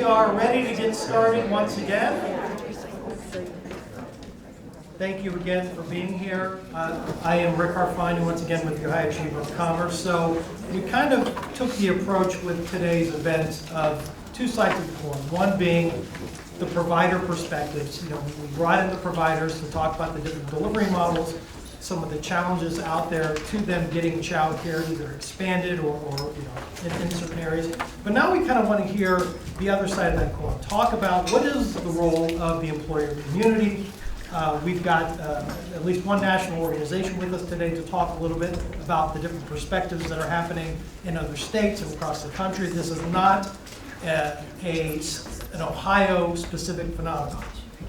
We are ready to get started once again. Thank you again for being here. I am Rick Harfine, once again with the Ohio Chamber of Commerce. So we kind of took the approach with today's event of two sides of the coin. One being the provider perspectives. We brought in the providers to talk about the different delivery models, some of the challenges out there to them getting child care either expanded or in certain areas. But now we kind of want to hear the other side of that coin. Talk about what is the role of the employer community. We've got at least one national organization with us today to talk a little bit about the different perspectives that are happening in other states and across the country. This is not an Ohio-specific phenomenon.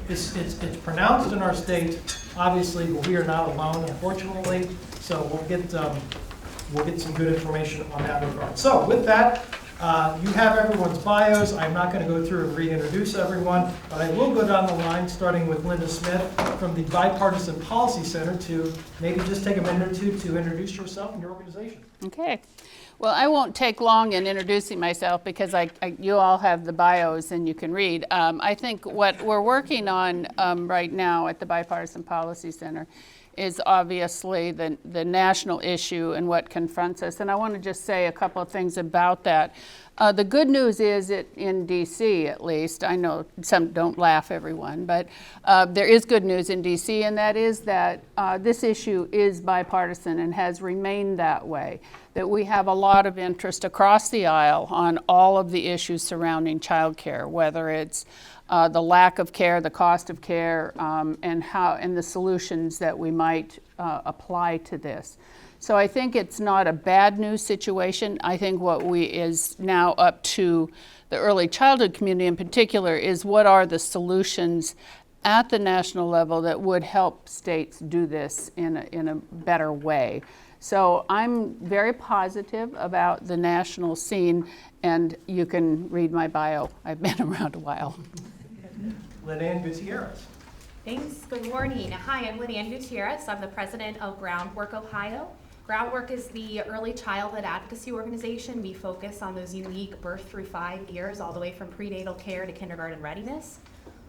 It's pronounced in our state, obviously, but we are not alone, unfortunately. So we'll get some good information on that regard. So with that, you have everyone's bios. I'm not going to go through and reintroduce everyone, but I will go down the line, starting with Linda Smith from the Bipartisan Policy Center, to maybe just take a minute or two to introduce yourself and your organization. Okay. Well, I won't take long in introducing myself because you all have the bios and you can read. I think what we're working on right now at the Bipartisan Policy Center is obviously the national issue and what confronts us. And I want to just say a couple of things about that. The good news is that in DC, at least, I know some don't laugh, everyone, but there is good news in DC, and that is that this issue is bipartisan and has remained that way, that we have a lot of interest across the aisle on all of the issues surrounding child care, whether it's the lack of care, the cost of care, and the solutions that we might apply to this. So I think it's not a bad news situation. I think what is now up to the early childhood community in particular is what are the solutions at the national level that would help states do this in a better way. So I'm very positive about the national scene, and you can read my bio. I've been around a while. Lynanne Gutierrez. Thanks. Good morning. Hi, I'm Lynanne Gutierrez. I'm the president of Groundwork, Ohio. Groundwork is the early childhood advocacy organization. We focus on those unique birth through 5 years, all the way from prenatal care to kindergarten readiness.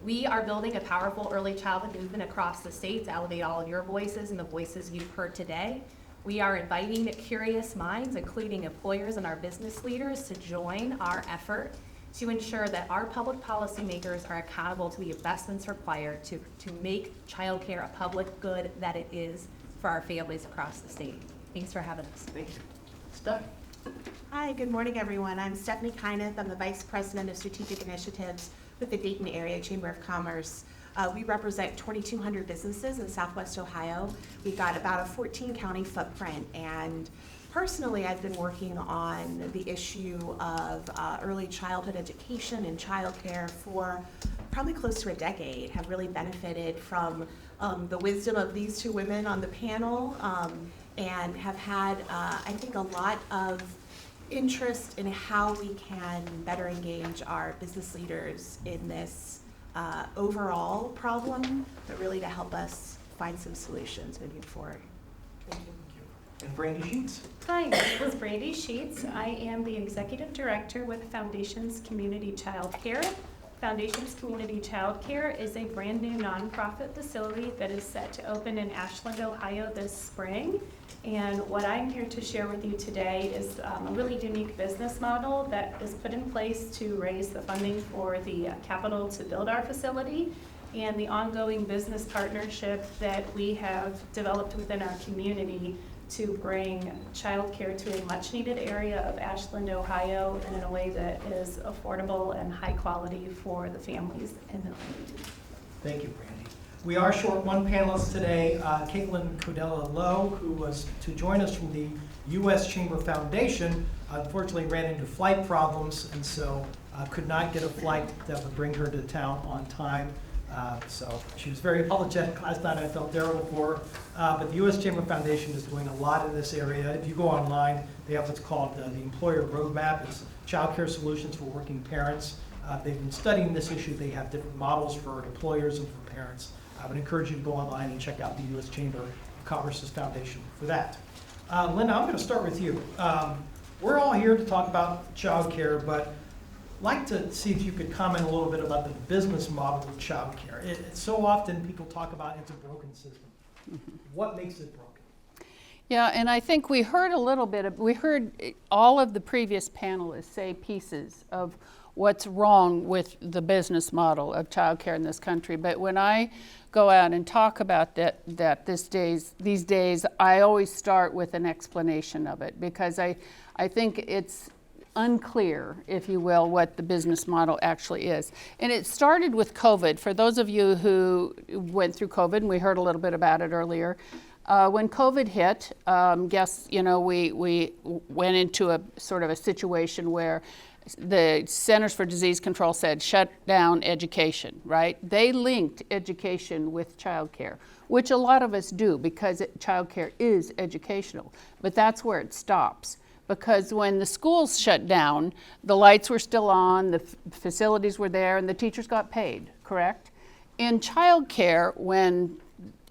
We are building a powerful early childhood movement across the state to elevate all of your voices and the voices you've heard today. We are inviting curious minds, including employers and our business leaders, to join our effort to ensure that our public policymakers are accountable to the investments required to make childcare a public good that it is for our families across the state. Thanks for having us. Thank you. Steph. Hi, good morning, everyone. I'm Stephanie Keinath. I'm the Vice President of Strategic Initiatives with the Dayton Area Chamber of Commerce. We represent 2,200 businesses in Southwest Ohio. We've got about a 14-county footprint, and personally, I've been working on the issue of early childhood education and childcare for probably close to a decade. Have really benefited from the wisdom of these two women on the panel, and have had, I think, a lot of interest in how we can better engage our business leaders in this overall problem, but really to help us find some solutions moving forward. Thank you. And Brandy Scheetz. Hi, my name is Brandy Scheetz. I am the Executive Director with Foundations Community Childcare. Foundations Community Childcare is a brand new nonprofit facility that is set to open in Ashland, Ohio this spring. And what I'm here to share with you today is a really unique business model that is put in place to raise the funding for the capital to build our facility, and the ongoing business partnership that we have developed within our community to bring childcare to a much needed area of Ashland, Ohio, and in a way that is affordable and high quality for the families in the community. Thank you, Brandy. We are short one panelist today, Caitlin Codella-Lowe, who was to join us from the U.S. Chamber Foundation. Unfortunately, ran into flight problems, and so could not get a flight that would bring her to town on time. So she was very apologetic last night. I felt terrible for her. But the U.S. Chamber Foundation is doing a lot in this area. If you go online, they have what's called the Employer Roadmap. It's child care solutions for working parents. They've been studying this issue. They have different models for employers and for parents. I would encourage you to go online and check out the U.S. Chamber of Commerce's foundation for that. Linda, I'm going to start with you. We're all here to talk about child care, but like to see if you could comment a little bit about the business model of childcare. So often people talk about it's a broken system. What makes it broken? Yeah, and I think we heard we heard all of the previous panelists say pieces of what's wrong with the business model of childcare in this country. But when I go out and talk about that these days, I always start with an explanation of it, because I think it's unclear, if you will, what the business model actually is. And it started with COVID. For those of you who went through COVID, and we heard a little bit about it earlier, when COVID hit, we went into a sort of a situation where the Centers for Disease Control said shut down education, right? They linked education with childcare, which a lot of us do because childcare is educational, but that's where it stops. Because when the schools shut down, the lights were still on, the facilities were there, and the teachers got paid, correct? In childcare, when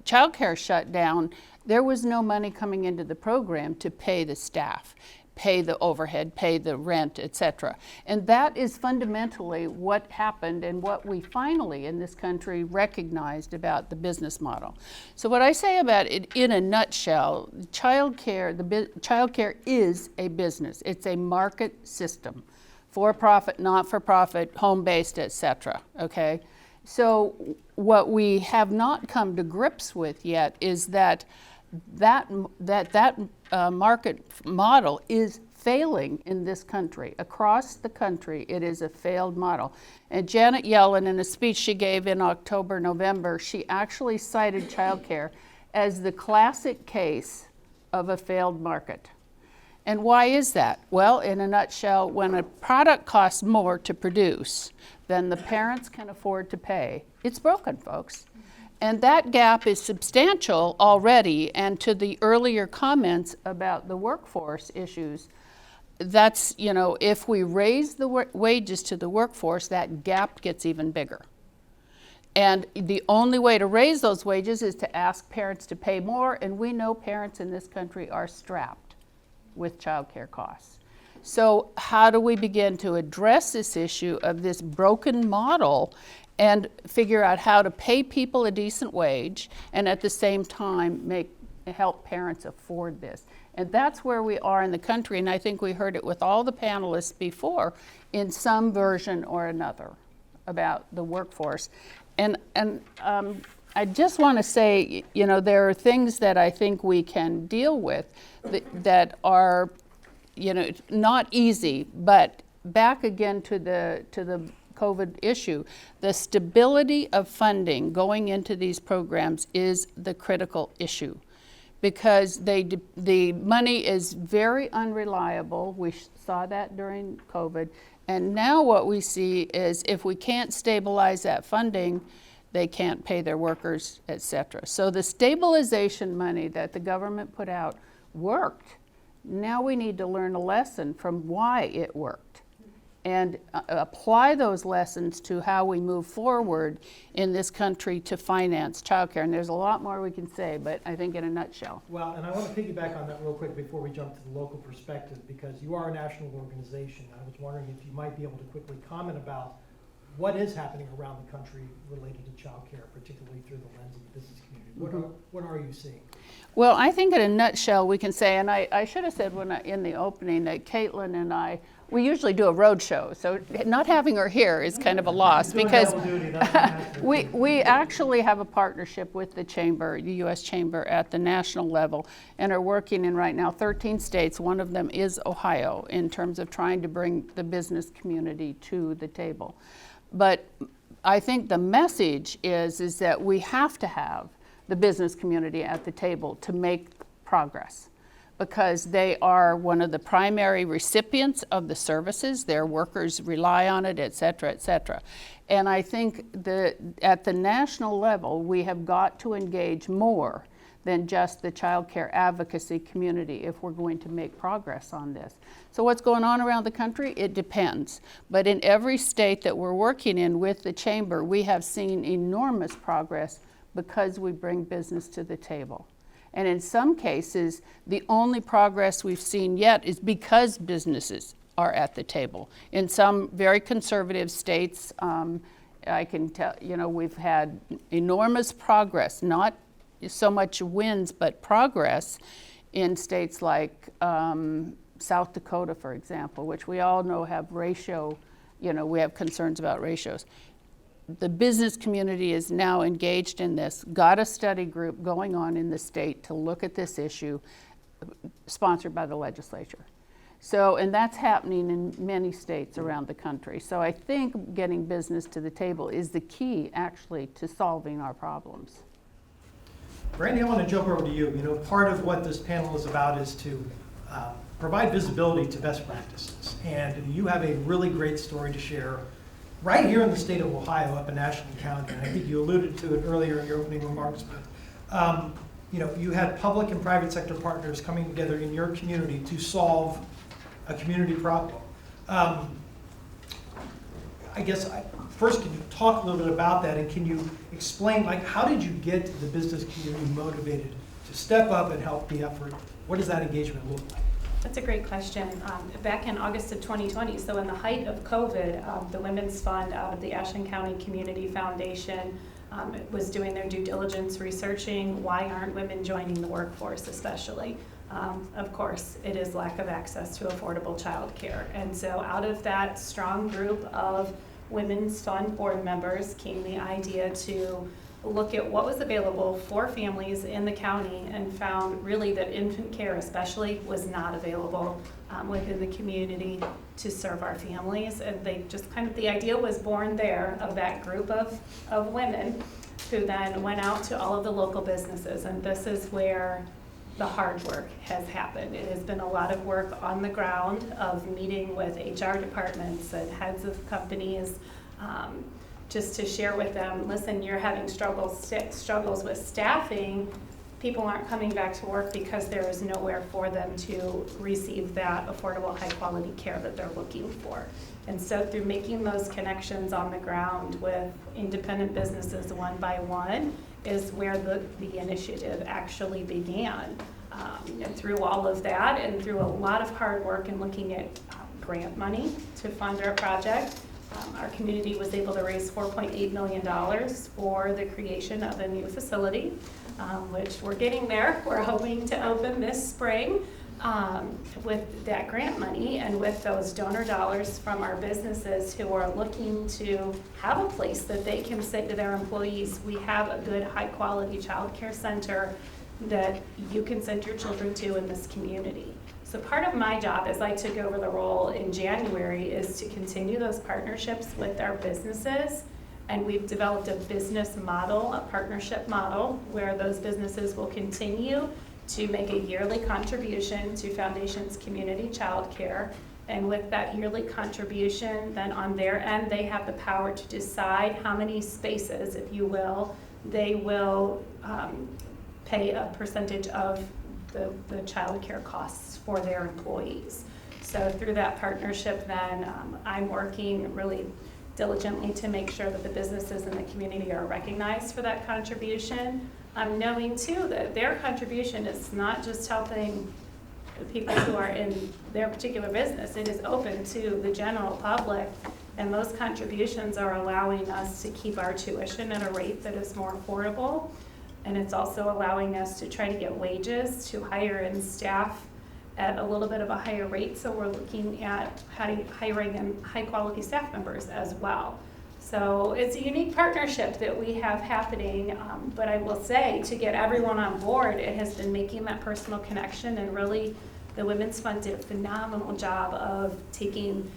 childcare shut down, there was no money coming into the program to pay the staff, pay the overhead, pay the rent, etc. And that is fundamentally what happened and what we finally in this country recognized about the business model. So what I say about it in a nutshell, childcare is a business. It's a market system, for-profit, not-for-profit, home-based, etc. Okay? So what we have not come to grips with yet is that market model is failing in this country. Across the country, it is a failed model. And Janet Yellen, in a speech she gave in October, November, she actually cited childcare as the classic case of a failed market. And why is that? Well, in a nutshell, when a product costs more to produce than the parents can afford to pay, it's broken, folks. And that gap is substantial already. And to the earlier comments about the workforce issues, that's, if we raise the wages to the workforce, that gap gets even bigger. And the only way to raise those wages is to ask parents to pay more. And we know parents in this country are strapped with childcare costs. So how do we begin to address this issue of this broken model and figure out how to pay people a decent wage and at the same time help parents afford this? And that's where we are in the country, and I think we heard it with all the panelists before in some version or another about the workforce. And I just want to say, there are things that I think we can deal with that are, not easy, but back again to the COVID issue, the stability of funding going into these programs is the critical issue, because the money is very unreliable. We saw that during COVID. And now what we see is if we can't stabilize that funding, they can't pay their workers, et cetera. So the stabilization money that the government put out worked. Now we need to learn a lesson from why it worked and apply those lessons to how we move forward in this country to finance childcare. And there's a lot more we can say, but I think in a nutshell. Well, and I want to piggyback on that real quick before we jump to the local perspective, because you are a national organization. I was wondering if you might be able to quickly comment about what is happening around the country related to childcare, particularly through the lens of the business community. What are you seeing? Well, I think in a nutshell we can say, and I should have said in the opening that Caitlin and I, we usually do a road show, so not having her here is kind of a loss, because we actually have a partnership with the Chamber, the U.S. Chamber at the national level, and are working in right now 13 states. One of them is Ohio, in terms of trying to bring the business community to the table. But I think the message is that we have to have the business community at the table to make progress, because they are one of the primary recipients of the services. Their workers rely on it, et cetera, et cetera. And I think at the national level, we have got to engage more than just the child care advocacy community if we're going to make progress on this. So what's going on around the country? It depends. But in every state that we're working in with the Chamber, we have seen enormous progress because we bring business to the table. And in some cases, the only progress we've seen yet is because businesses are at the table. In some very conservative states, I can tell, we've had enormous progress, not so much wins, but progress in states like South Dakota, for example, which we all know have ratio, we have concerns about ratios. The business community is now engaged in this, got a study group going on in the state to look at this issue, sponsored by the legislature. So, and that's happening in many states around the country. So I think getting business to the table is the key, actually, to solving our problems. Brandy, I want to jump over to you. Part of what this panel is about is to provide visibility to best practices. And you have a really great story to share right here in the state of Ohio, up in Ashland County. And I think you alluded to it earlier in your opening remarks, but you had public and private sector partners coming together in your community to solve a community problem. I guess first, can you talk a little bit about that, and can you explain, how did you get the business community motivated to step up and help the effort? What does that engagement look like? That's a great question. Back in August of 2020, so in the height of COVID, the Women's Fund out of the Ashland County Community Foundation was doing their due diligence researching why aren't women joining the workforce, especially. Of course, it is lack of access to affordable childcare. And so out of that strong group of Women's Fund board members came the idea to look at what was available for families in the county, and found really that infant care especially was not available within the community to serve our families. And they just the idea was born there of that group of women who then went out to all of the local businesses. And this is where the hard work has happened. It has been a lot of work on the ground of meeting with HR departments and heads of companies, just to share with them, listen, you're having struggles with staffing. People aren't coming back to work because there is nowhere for them to receive that affordable, high quality care that they're looking for. And so through making those connections on the ground with independent businesses one by one is where the initiative actually began. And through all of that, and through a lot of hard work and looking at grant money to fund our project, our community was able to raise $4.8 million for the creation of a new facility, which we're getting there. We're hoping to open this spring with that grant money and with those donor dollars from our businesses who are looking to have a place that they can say to their employees, we have a good, high quality child care center that you can send your children to in this community. So part of my job as I took over the role in January is to continue those partnerships with our businesses. And we've developed a business model, a partnership model, where those businesses will continue to make a yearly contribution to Foundation's Community Childcare. And with that yearly contribution, then on their end, they have the power to decide how many spaces, if you will, they will pay a percentage of the child care costs for their employees. So through that partnership then, I'm working really diligently to make sure that the businesses in the community are recognized for that contribution. I'm knowing too that their contribution is not just helping the people who are in their particular business, it is open to the general public, and those contributions are allowing us to keep our tuition at a rate that is more affordable. And it's also allowing us to try to get wages to hire in staff at a little bit of a higher rate. So we're looking at hiring in high quality staff members as well. So it's a unique partnership that we have happening, but I will say to get everyone on board, it has been making that personal connection, and really the Women's Fund did a phenomenal job of taking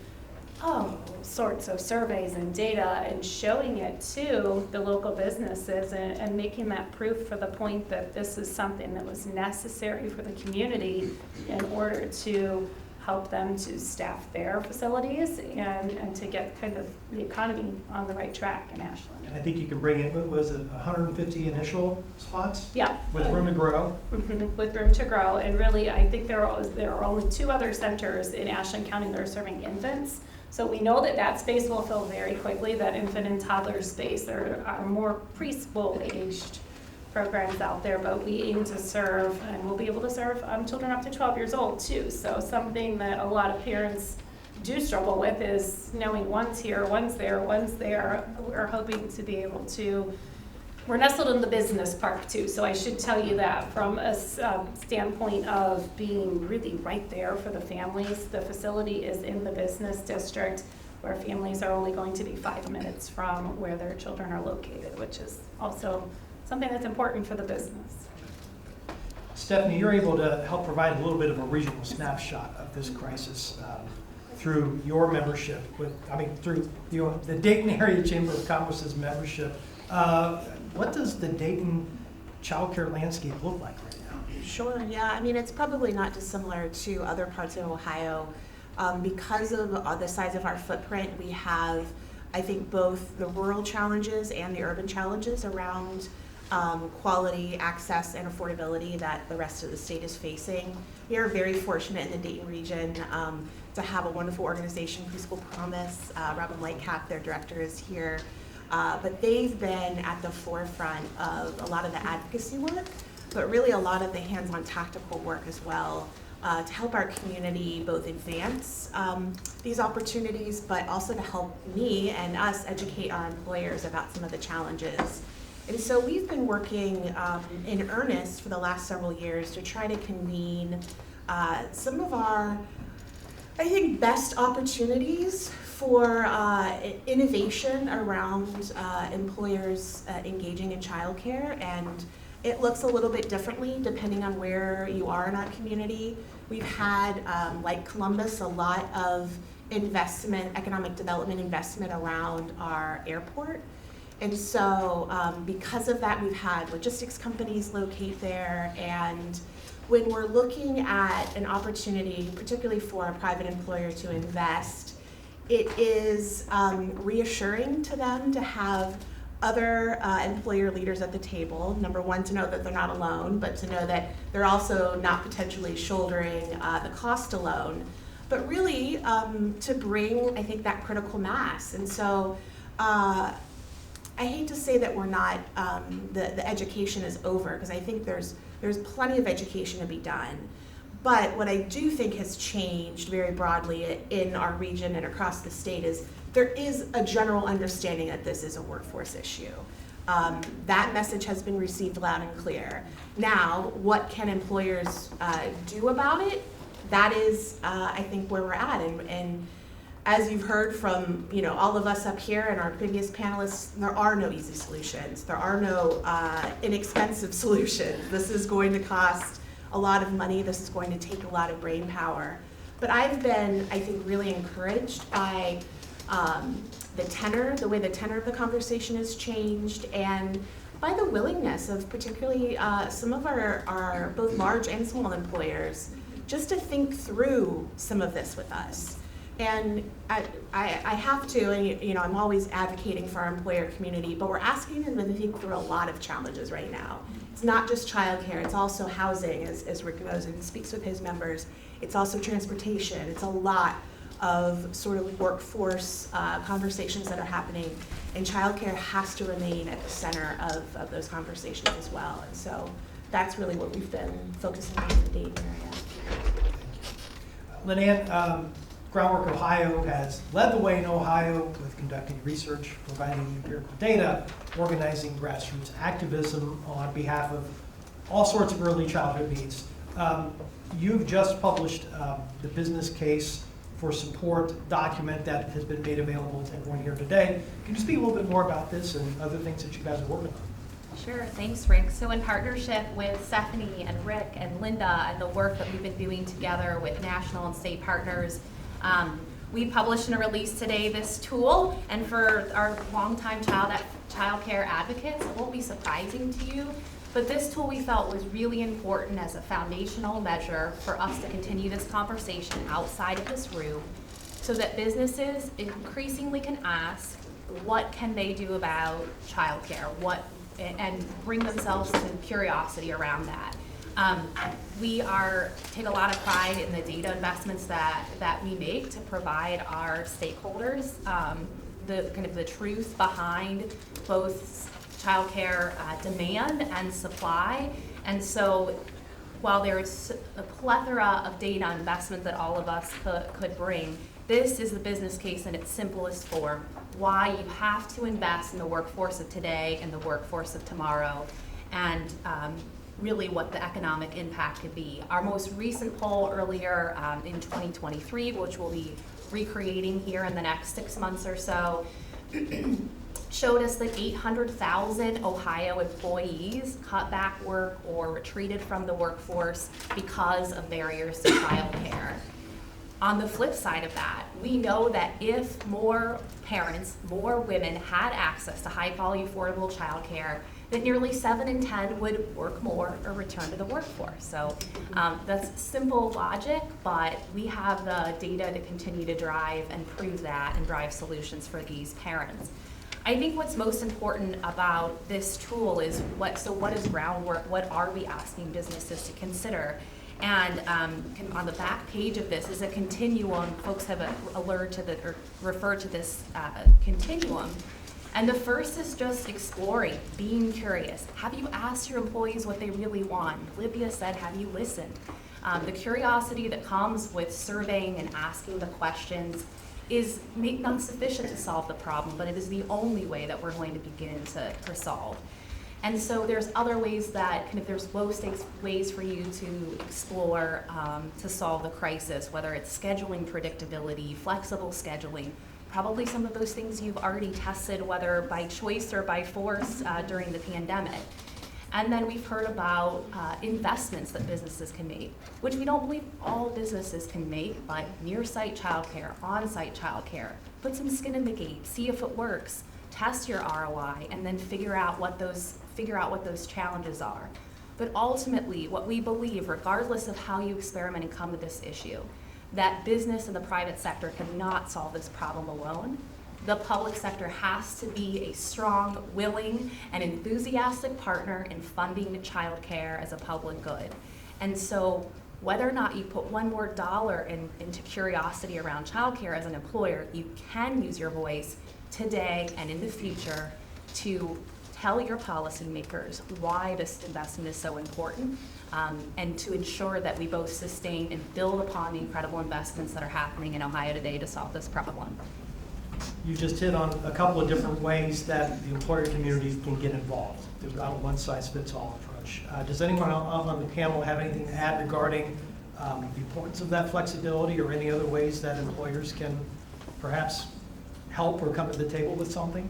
all sorts of surveys and data and showing it to the local businesses and making that proof for the point that this is something that was necessary for the community in order to help them to staff their facilities and to get kind of the economy on the right track in Ashland. And I think you can bring in, what was it, 150 initial spots? Yeah. With room to grow? With room to grow. And really, I think there are only 2 other centers in Ashland County that are serving infants. So we know that space will fill very quickly, that infant and toddler space. There are more preschool aged programs out there, but we aim to serve, and we'll be able to serve children up to 12 years old too. So something that a lot of parents do struggle with is knowing one's here, one's there, one's there. We're hoping to be able to, we're nestled in the business park too, so I should tell you that from a standpoint of being really right there for the families. The facility is in the business district where families are only going to be 5 minutes from where their children are located, which is also something that's important for the business. Stephanie, you're able to help provide a little bit of a regional snapshot of this crisis through your membership through the Dayton Area Chamber of Commerce's membership. What does the Dayton childcare landscape look like right now? Sure, yeah. I mean, it's probably not dissimilar to other parts of Ohio. Because of the size of our footprint, we have, I think, both the rural challenges and the urban challenges around quality, access, and affordability that the rest of the state is facing. We are very fortunate in the Dayton region to have a wonderful organization, Preschool Promise. Robin Lightcap, their director, is here. But they've been at the forefront of a lot of the advocacy work, but really a lot of the hands-on tactical work as well, to help our community both advance these opportunities, but also to help me and us educate our employers about some of the challenges. And so we've been working in earnest for the last several years to try to convene some of our, I think, best opportunities for innovation around employers engaging in childcare. And it looks a little bit differently depending on where you are in our community. We've had, like Columbus, a lot of investment, economic development investment around our airport. And so because of that, we've had logistics companies locate there. And when we're looking at an opportunity, particularly for a private employer to invest, it is reassuring to them to have other employer leaders at the table. Number one, to know that they're not alone, but to know that they're also not potentially shouldering the cost alone, but really to bring, I think, that critical mass. And so I hate to say that we're not, the education is over, because I think there's plenty of education to be done. But what I do think has changed very broadly in our region and across the state is there is a general understanding that this is a workforce issue. That message has been received loud and clear. Now, what can employers do about it? That is, I think, where we're at. And as you've heard from all of us up here and our previous panelists, there are no easy solutions. There are no inexpensive solutions. This is going to cost a lot of money. This is going to take a lot of brain power. But I've been, I think, really encouraged by the way the tenor of the conversation has changed, and by the willingness of particularly some of our both large and small employers just to think through some of this with us. And I have to, and I'm always advocating for our employer community, but we're asking them to think through a lot of challenges right now. It's not just childcare, it's also housing, as Rick knows and speaks with his members. It's also transportation. It's a lot of sort of workforce conversations that are happening, and childcare has to remain at the center of those conversations as well. And so that's really what we've been focusing on in the Dayton area. Lynanne, Groundwork Ohio has led the way in Ohio with conducting research, providing empirical data, organizing grassroots activism on behalf of all sorts of early childhood needs. You've just published the business case for support document that has been made available to everyone here today. Can you speak a little bit more about this and other things that you guys are working on? Sure, thanks, Rick. So in partnership with Stephanie and Rick and Linda and the work that we've been doing together with national and state partners, we published and released today this tool, and for our longtime child care advocates, it won't be surprising to you, but this tool we felt was really important as a foundational measure for us to continue this conversation outside of this room, so that businesses increasingly can ask, what can they do about childcare? And bring themselves to curiosity around that. We take a lot of pride in the data investments that we make to provide our stakeholders the truth behind both childcare demand and supply. And so while there's a plethora of data and investment that all of us could bring, this is the business case in its simplest form, why you have to invest in the workforce of today and the workforce of tomorrow, and really what the economic impact could be. Our most recent poll earlier in 2023, which we'll be recreating here in the next 6 months or so, showed us that 800,000 Ohio employees cut back work or retreated from the workforce because of barriers to childcare. On the flip side of that, we know that if more parents, more women had access to high-quality, affordable childcare, that nearly 7 in 10 would work more or return to the workforce. So that's simple logic, but we have the data to continue to drive and prove that and drive solutions for these parents. I think what's most important about this tool is what is Groundwork? What are we asking businesses to consider? And on the back page of this is a continuum. Folks have referred to this continuum. And the first is just exploring, being curious. Have you asked your employees what they really want? Livia said, have you listened? The curiosity that comes with surveying and asking the questions is not sufficient to solve the problem, but it is the only way that we're going to begin to solve. And so there's other ways that there's low stakes ways for you to explore to solve the crisis, whether it's scheduling predictability, flexible scheduling, probably some of those things you've already tested, whether by choice or by force during the pandemic. And then we've heard about investments that businesses can make, which we don't believe all businesses can make, but near-site childcare, on-site childcare, put some skin in the game, see if it works, test your ROI, and then figure out what those challenges are. But ultimately, what we believe, regardless of how you experiment and come to this issue, that business and the private sector cannot solve this problem alone. The public sector has to be a strong, willing, and enthusiastic partner in funding childcare as a public good. And so whether or not you put one more dollar into curiosity around childcare as an employer, you can use your voice today and in the future to tell your policymakers why this investment is so important, and to ensure that we both sustain and build upon the incredible investments that are happening in Ohio today to solve this problem. You just hit on a couple of different ways that the employer community can get involved. There's not a one-size-fits-all approach. Does anyone on the panel have anything to add regarding the importance of that flexibility, or any other ways that employers can perhaps help or come to the table with something?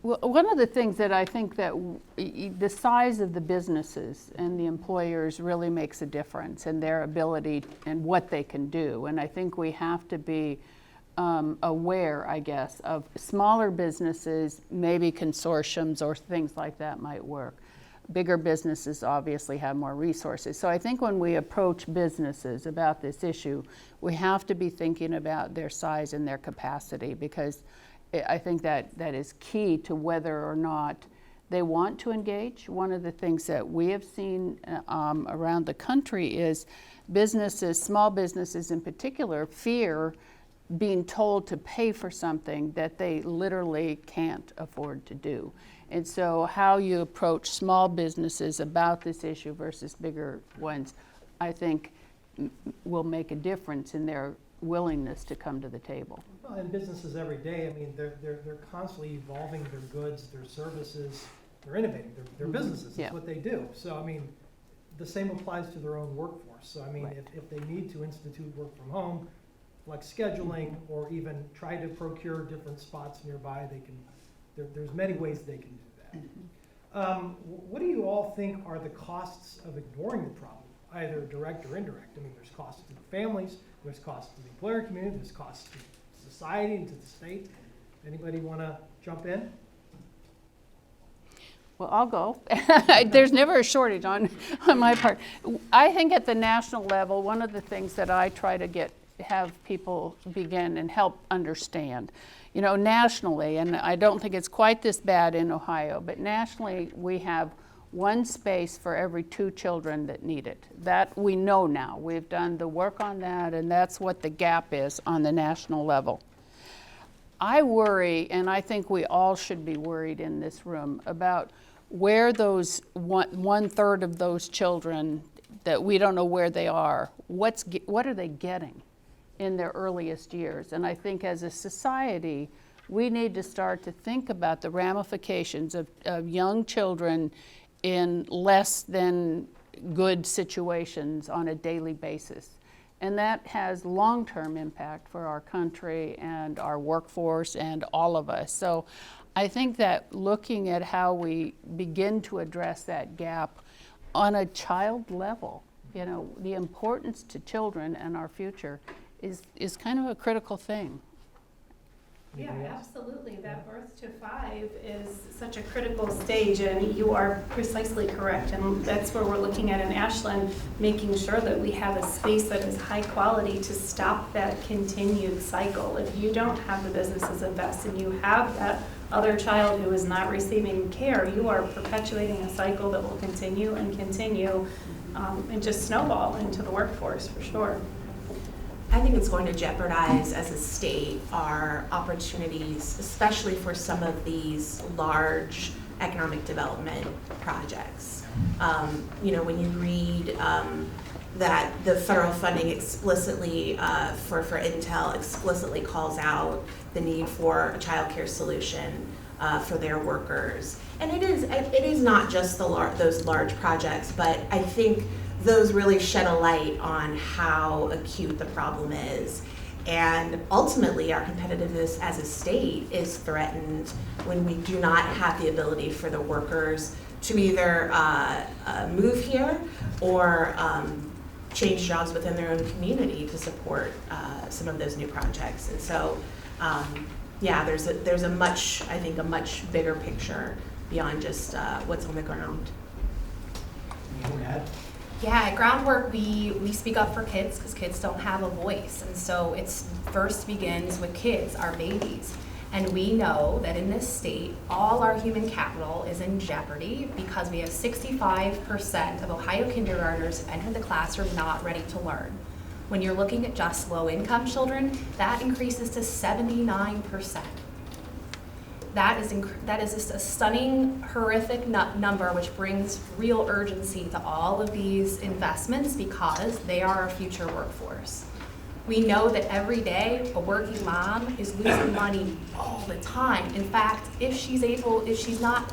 Well, one of the things that I think that the size of the businesses and the employers really makes a difference in their ability and what they can do. And I think we have to be aware, I guess, of smaller businesses, maybe consortiums or things like that might work. Bigger businesses obviously have more resources. So I think when we approach businesses about this issue, we have to be thinking about their size and their capacity, because I think that is key to whether or not they want to engage. One of the things that we have seen around the country is businesses, small businesses in particular, fear being told to pay for something that they literally can't afford to do. And so how you approach small businesses about this issue versus bigger ones, I think will make a difference in their willingness to come to the table. Well, and businesses every day, I mean, they're constantly evolving their goods, their services, they're innovating, they're businesses, that's what they do. So, I mean, the same applies to their own workforce. So, I mean, Right. if they need to institute work from home, like scheduling, or even try to procure different spots nearby, they can, there's many ways they can do that. What do you all think are the costs of ignoring the problem, either direct or indirect? I mean, there's costs to the families, there's costs to the employer community, there's costs to society and to the state. Anybody want to jump in? Well, I'll go. There's never a shortage on my part. I think at the national level, one of the things that I try to have people begin and help understand, you know, nationally, and I don't think it's quite this bad in Ohio, but nationally we have one space for every 2 children that need it. That we know now. We've done the work on that, and that's what the gap is on the national level. I worry, and I think we all should be worried in this room, about where those one third of those children that we don't know where they are, what are they getting in their earliest years? And I think as a society, we need to start to think about the ramifications of young children in less than good situations on a daily basis. And that has long-term impact for our country and our workforce and all of us. So I think that looking at how we begin to address that gap on a child level, you know, the importance to children and our future is kind of a critical thing. Yeah, absolutely. That birth to 5 is such a critical stage, and you are precisely correct. And that's where we're looking at in Ashland, making sure that we have a space that is high quality to stop that continued cycle. If you don't have the businesses invest and you have that other child who is not receiving care, you are perpetuating a cycle that will continue and continue and just snowball into the workforce for sure. I think it's going to jeopardize, as a state, our opportunities, especially for some of these large economic development projects. You know, when you read that the federal funding explicitly for Intel explicitly calls out the need for a child care solution for their workers, and it is not just those large projects, but I think those really shed a light on how acute the problem is. And ultimately, our competitiveness as a state is threatened when we do not have the ability for the workers to either move here or change jobs within their own community to support some of those new projects. And so, yeah, there's a much bigger picture beyond just what's on the ground. Yeah, at Groundwork, we speak up for kids because kids don't have a voice. And so it first begins with kids, our babies. And we know that in this state, all our human capital is in jeopardy because we have 65% of Ohio kindergartners enter the classroom not ready to learn. When you're looking at just low-income children, that increases to 79%. That is just a stunning, horrific number, which brings real urgency to all of these investments because they are our future workforce. We know that every day a working mom is losing money all the time. In fact, if she's not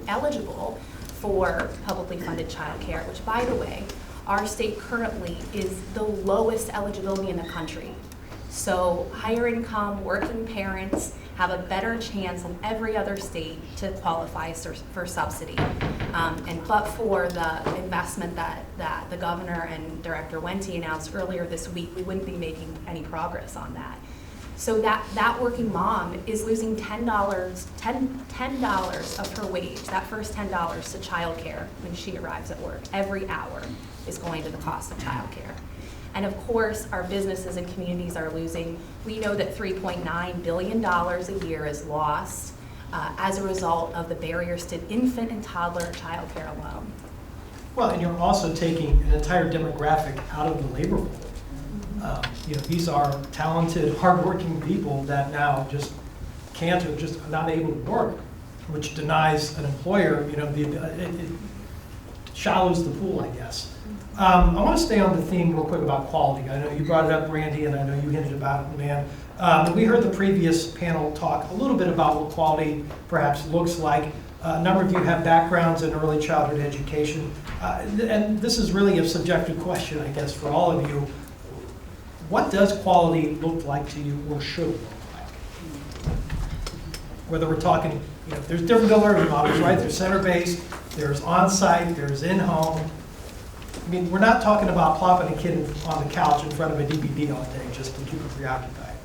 eligible for publicly funded childcare, which, by the way, our state currently is the lowest eligibility in the country. So higher income working parents have a better chance than every other state to qualify for subsidy. But for the investment that the governor and Director Wente announced earlier this week, we wouldn't be making any progress on that. So that working mom is losing $10 of her wage, that first $10 to childcare when she arrives at work. Every hour is going to the cost of childcare. And of course, our businesses and communities are losing. We know that $3.9 billion a year is lost as a result of the barriers to infant and toddler childcare alone. Well, and you're also taking an entire demographic out of the labor pool. You know, these are talented, hardworking people that now just can't or just not able to work, which denies an employer, you know, it shallows the pool, I guess. I want to stay on the theme real quick about quality. I know you brought it up, Brandy, and I know you hinted about it, Lynanne. We heard the previous panel talk a little bit about what quality perhaps looks like. A number of you have backgrounds in early childhood education, and this is really a subjective question, I guess, for all of you. What does quality look like to you, or should it look like? Whether we're talking, you know, there's different delivery models, right? There's center-based, there's on-site, there's in-home. I mean, we're not talking about plopping a kid on the couch in front of a DVD all day just to keep them preoccupied.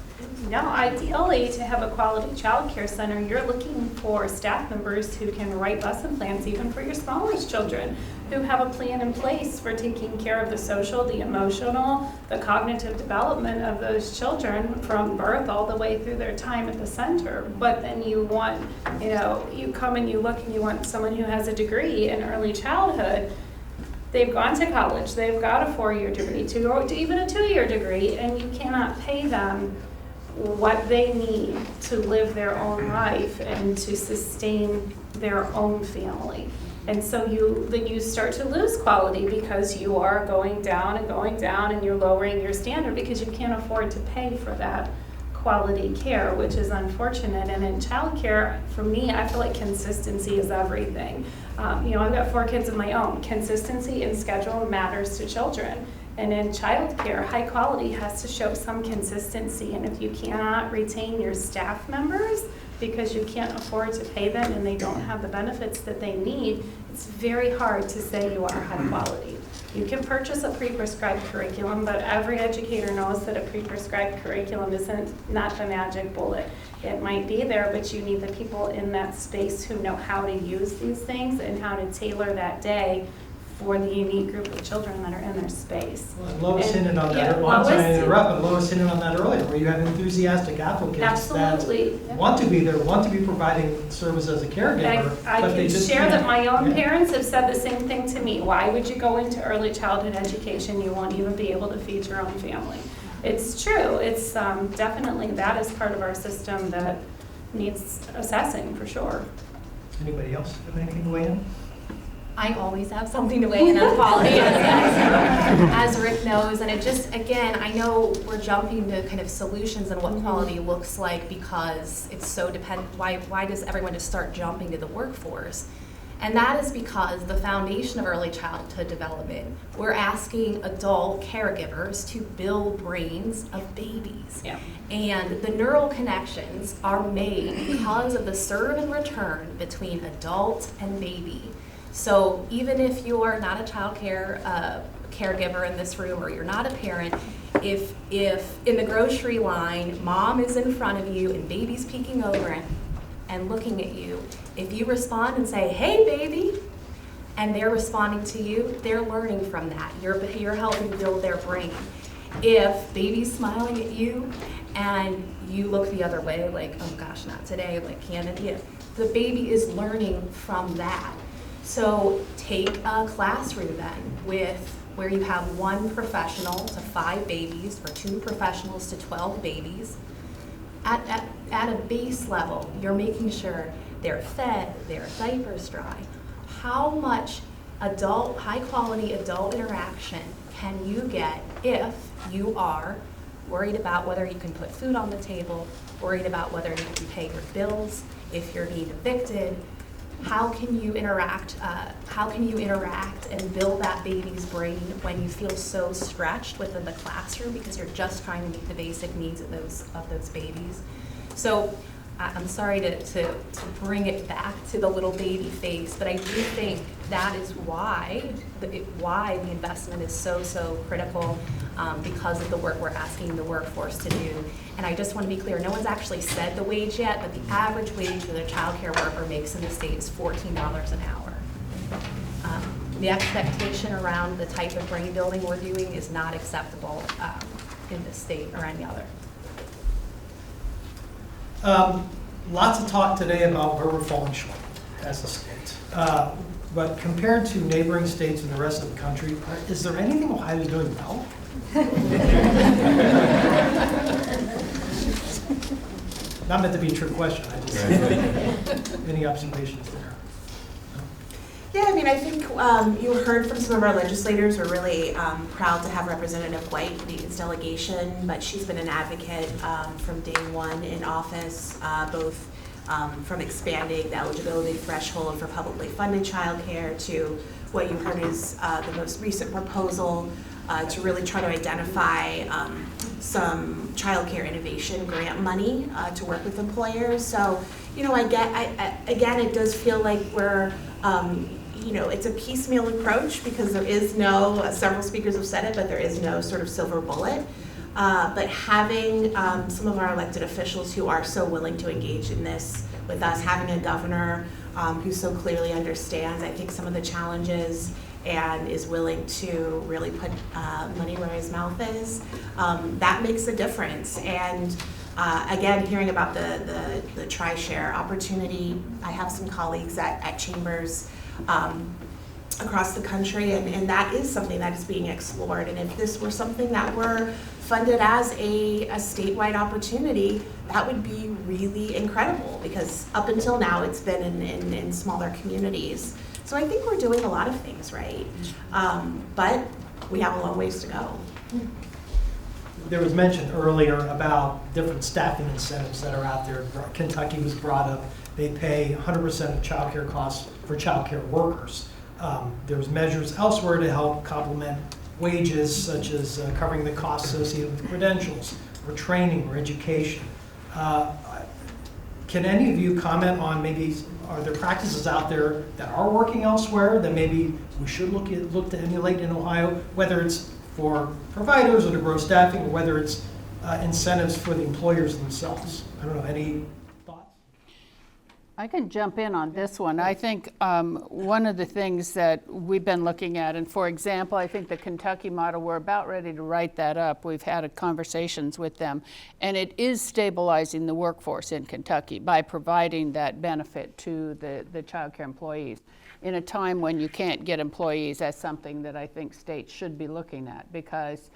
No, ideally, to have a quality child care center, you're looking for staff members who can write lesson plans even for your smallest children, who have a plan in place for taking care of the social, the emotional, the cognitive development of those children from birth all the way through their time at the center. But then you want, you know, you come and you look and you want someone who has a degree in early childhood. They've gone to college, they've got a 4-year degree, or even a 2-year degree, and you cannot pay them what they need to live their own life and to sustain their own family. And so then you start to lose quality because you are going down and you're lowering your standard because you can't afford to pay for that quality care, which is unfortunate. And in childcare, for me, I feel like consistency is everything. I've got 4 kids of my own. Consistency in schedule matters to children. And in childcare, high quality has to show some consistency. And if you cannot retain your staff members because you can't afford to pay them and they don't have the benefits that they need, it's very hard to say you are high quality. You can purchase a pre-prescribed curriculum, but every educator knows that a pre-prescribed curriculum not the magic bullet. It might be there, but you need the people in that space who know how to use these things and how to tailor that day for the unique group of children that are in their space. Well, Lois hinted on that. Yeah, I'm sorry to interrupt, but Lois hinted on that earlier, where you have enthusiastic applicants Absolutely. that want to be there, want to be providing service as a caregiver, I but they can just share that can't. my own Yeah. parents have said the same thing to me. Why would you go into early childhood education? You won't even be able to feed your own family. It's true. It's definitely that is part of our system that needs assessing for sure. Anybody else have anything to weigh in? I always have something to weigh in on quality, as Rick knows, and it just, again, I know we're jumping to kind of solutions and what quality looks like because it's so dependent. Why does everyone just start jumping to the workforce? And that is because the foundation of early childhood development, we're asking adult caregivers to build brains of babies. Yeah. And the neural connections are made because of the serve and return between adult and baby. So even if you are not a child care caregiver in this room, or you're not a parent, if in the grocery line, mom is in front of you and baby's peeking over and looking at you, if you respond and say, "Hey, baby," and they're responding to you, they're learning from that. You're helping build their brain. If baby's smiling at you and you look the other way, like, "Oh gosh, not today," like Keinath, the baby is learning from that. So take a classroom then where you have 1 professional to 5 babies, or 2 professionals to 12 babies. At a base level, you're making sure they're fed, their diapers dry. How much high quality adult interaction can you get if you are worried about whether you can put food on the table, worried about whether you can pay your bills, if you're being evicted? How can you interact and build that baby's brain when you feel so stretched within the classroom because you're just trying to meet the basic needs of those babies? So I'm sorry to bring it back to the little baby face, but I do think that is why the investment is so critical, because of the work we're asking the workforce to do. And I just want to be clear, no one's actually said the wage yet, but the average wage that a child care worker makes in the state is $14 an hour. The expectation around the type of brain building we're doing is not acceptable in this state or any other. Lots of talk today about where we're falling short as a state. But compared to neighboring states and the rest of the country, is there anything Ohio's doing well? Not meant to be a trick question, I just, any observations there? Yeah, I mean, I think you heard from some of our legislators. We're really proud to have Representative White lead this delegation, but she's been an advocate from day one in office, both from expanding the eligibility threshold for publicly funded childcare to what you heard is the most recent proposal to really try to identify some childcare innovation grant money to work with employers. So, again, it does feel like we're it's a piecemeal approach because there is no, several speakers have said it, but there is no sort of silver bullet. But having some of our elected officials who are so willing to engage in this with us, having a governor who so clearly understands, I think, some of the challenges and is willing to really put money where his mouth is, that makes a difference. And again, hearing about the tri-share opportunity, I have some colleagues at Chambers across the country, and that is something that is being explored. And if this were something that were funded as a statewide opportunity, that would be really incredible, because up until now it's been in smaller communities. So I think we're doing a lot of things right, but we have a long ways to go. There was mention earlier about different staffing incentives that are out there. Kentucky was brought up. They pay 100% of child care costs for child care workers. There's measures elsewhere to help complement wages, such as covering the costs associated with credentials or training or education. Can any of you comment on maybe, are there practices out there that are working elsewhere that maybe we should look to emulate in Ohio, whether it's for providers or to grow staffing, or whether it's incentives for the employers themselves? I don't know, any thoughts? I can jump in on this one. I think one of the things that we've been looking at, and for example, I think the Kentucky model, we're about ready to write that up. We've had conversations with them, and it is stabilizing the workforce in Kentucky by providing that benefit to the child care employees. In a time when you can't get employees, that's something that I think states should be looking at, because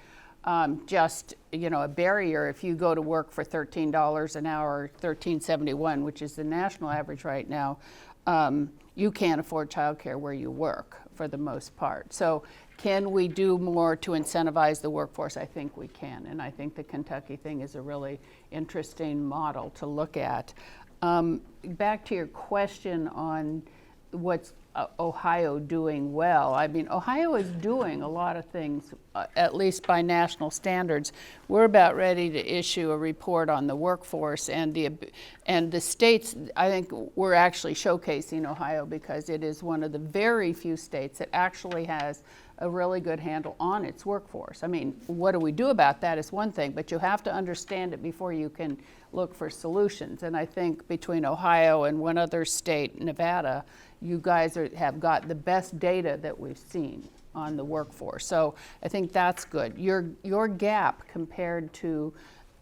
just, you know, a barrier, if you go to work for $13 an hour, $13.71, which is the national average right now, you can't afford childcare where you work for the most part. So can we do more to incentivize the workforce? I think we can, and I think the Kentucky thing is a really interesting model to look at. Back to your question on what's Ohio doing well. I mean, Ohio is doing a lot of things, at least by national standards. We're about ready to issue a report on the workforce, and the states, I think we're actually showcasing Ohio because it is one of the very few states that actually has a really good handle on its workforce. I mean, what do we do about that is one thing, but you have to understand it before you can look for solutions. And I think between Ohio and one other state, Nevada, you guys have got the best data that we've seen on the workforce. So I think that's good. Your gap compared to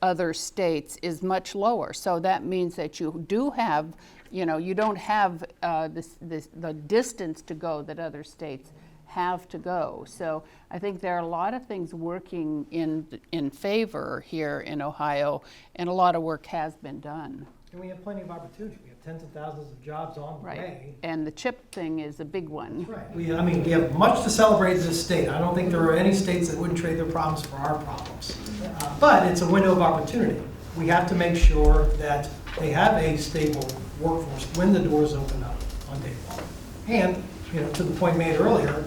other states is much lower. So that means that you do have, you know, you don't have the distance to go that other states have to go. So I think there are a lot of things working in favor here in Ohio, and a lot of work has been done. And we have plenty of opportunity. We have tens of thousands of jobs on the way. And the chip thing is a big one. That's right. We have much to celebrate in this state. I don't think there are any states that wouldn't trade their problems for our problems. But it's a window of opportunity. We have to make sure that they have a stable workforce when the doors open up on day one. And, you know, to the point made earlier,